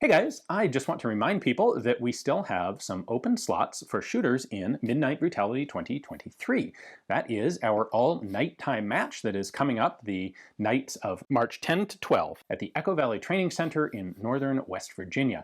Hey guys, I just want to remind people that we still have some open slots for shooters in Midnight Brutality 2023. That is our all-nighttime match that is coming up the nights of March 10 to 12 at the Echo Valley Training Center in northern West Virginia.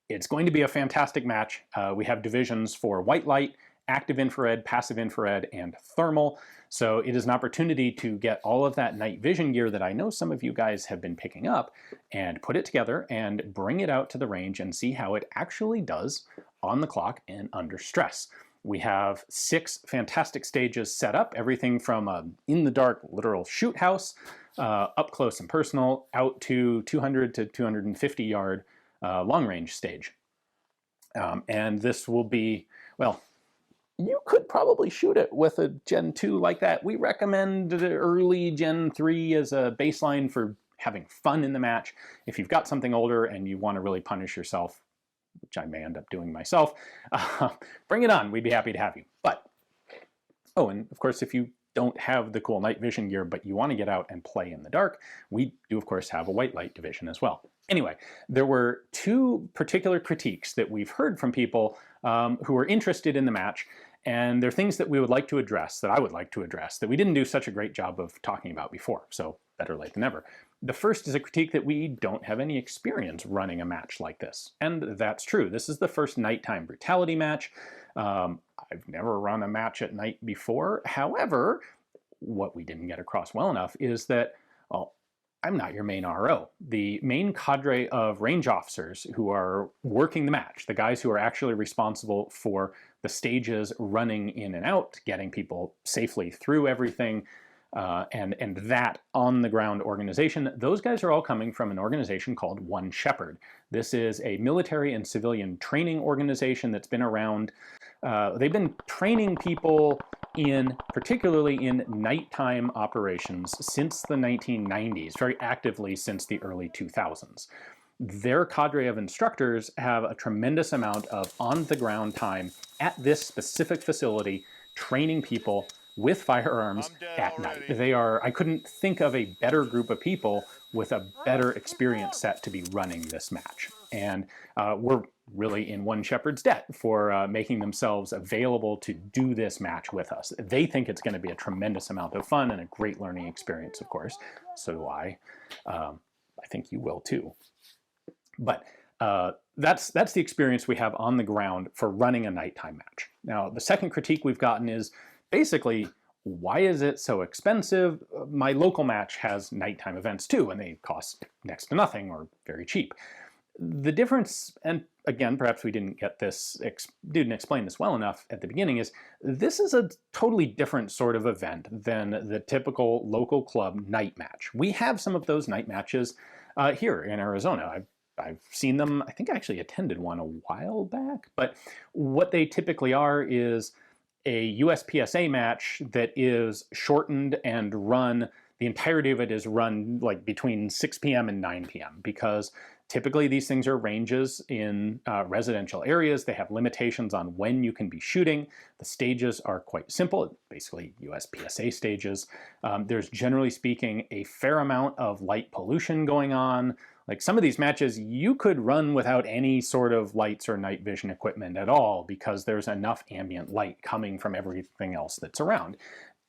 It's going to be a fantastic match. We have divisions for white light, active infrared, passive infrared, and thermal. So it is an opportunity to get all of that night vision gear that I know some of you guys have been picking up and put it together and bring it out to the range and see how it actually does on the clock and under stress. We have 6 fantastic stages set up, everything from in-the-dark literal shoot house, up close and personal, out to 200 to 250 yard long-range stage. And this will be, well, you could probably shoot it with a Gen 2 like that. We recommend early Gen 3 as a baseline for having fun in the match. If you've got something older and you want to really punish yourself, which I may end up doing myself, bring it on. We'd be happy to have you. But, oh, and of course, if you don't have the cool night vision gear, but you want to get out and play in the dark, we do, of course, have a white light division as well. Anyway, there were 2 particular critiques that we've heard from people who are interested in the match, and they're things that we would like to address, that I would like to address, that we didn't do such a great job of talking about before, so better late than never. The first is a critique that we don't have any experience running a match like this, and that's true. This is the first nighttime brutality match. I've never run a match at night before. However, what we didn't get across well enough is that, well, I'm not your main RO. The main cadre of range officers who are working the match, the guys who are actually responsible for the stages running in and out, getting people safely through everything, and that on-the-ground organization, those guys are all coming from an organization called One Shepherd. This is a military and civilian training organization that's been around. They've been training people particularly in nighttime operations since the 1990s, very actively since the early 2000s. Their cadre of instructors have a tremendous amount of on-the-ground time at this specific facility, training people with firearms at night. I couldn't think of a better group of people with a better experience set to be running this match. And we're really in One Shepherd's debt for making themselves available to do this match with us. They think it's going to be a tremendous amount of fun and a great learning experience, of course. So do I. I think you will too. But that's the experience we have on the ground for running a nighttime match. Now, the second critique we've gotten is basically, why is it so expensive? My local match has nighttime events too, and they cost next to nothing or very cheap. The difference, and again, perhaps we didn't explain this well enough at the beginning, is this is a totally different sort of event than the typical local club night match. We have some of those night matches here in Arizona. I've seen them. I think I actually attended one a while back, but what they typically are is a USPSA match that is shortened and run, the entirety of it is run like between 6 p.m. and 9 p.m. because typically these things are ranges in residential areas. They have limitations on when you can be shooting. The stages are quite simple, basically USPSA stages. There's generally speaking a fair amount of light pollution going on. Like some of these matches you could run without any sort of lights or night vision equipment at all because there's enough ambient light coming from everything else that's around.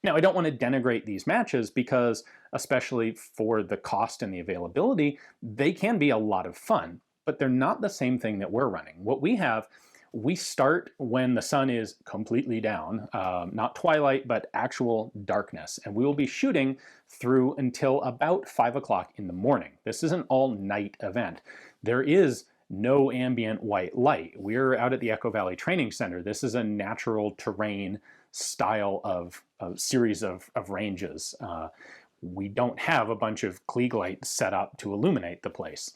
Now, I don't want to denigrate these matches because, especially for the cost and the availability, they can be a lot of fun, but they're not the same thing that we're running. What we have, we start when the sun is completely down, not twilight, but actual darkness, and we will be shooting through until about 5 o'clock in the morning. This is an all-night event. There is no ambient white light. We're out at the Echo Valley Training Center. This is a natural terrain style of series of ranges. We don't have a bunch of Klieg lights set up to illuminate the place.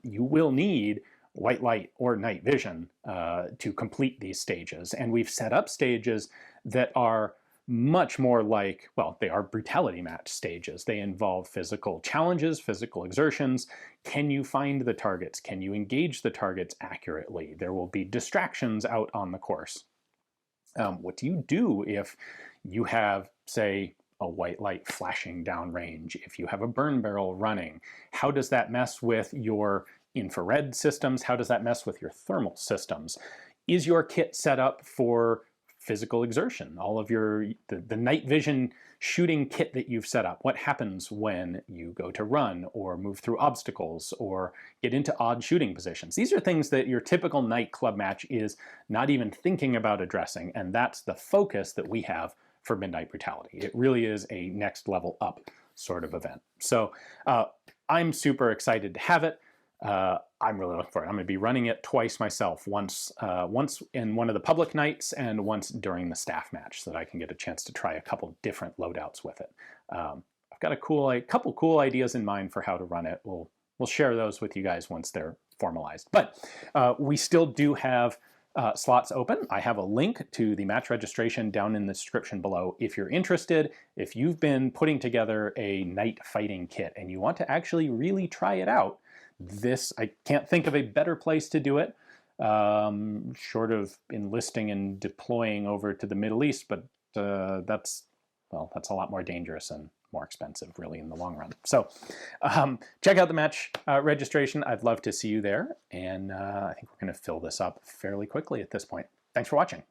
You will need white light or night vision to complete these stages. And we've set up stages that are much more like, well, they are brutality match stages. They involve physical challenges, physical exertions. Can you find the targets? Can you engage the targets accurately? There will be distractions out on the course. What do you do if you have, say, a white light flashing downrange, if you have a burn barrel running? How does that mess with your infrared systems? How does that mess with your thermal systems? Is your kit set up for physical exertion? All of the night vision shooting kit that you've set up, what happens when you go to run or move through obstacles or get into odd shooting positions? These are things that your typical night club match is not even thinking about addressing, and that's the focus that we have for Midnight Brutality. It really is a next level up sort of event. So I'm super excited to have it. I'm really looking forward. I'm going to be running it twice myself, once in one of the public nights and once during the staff match, so that I can get a chance to try a couple different loadouts with it. I've got a couple cool ideas in mind for how to run it. We'll share those with you guys once they're formalized. But we still do have slots open. I have a link to the match registration down in the description below if you're interested. If you've been putting together a night fighting kit and you want to actually really try it out, I can't think of a better place to do it, short of enlisting and deploying over to the Middle East, but that's a lot more dangerous and more expensive, really, in the long run. So check out the match registration. I'd love to see you there, and I think we're going to fill this up fairly quickly at this point. Thanks for watching.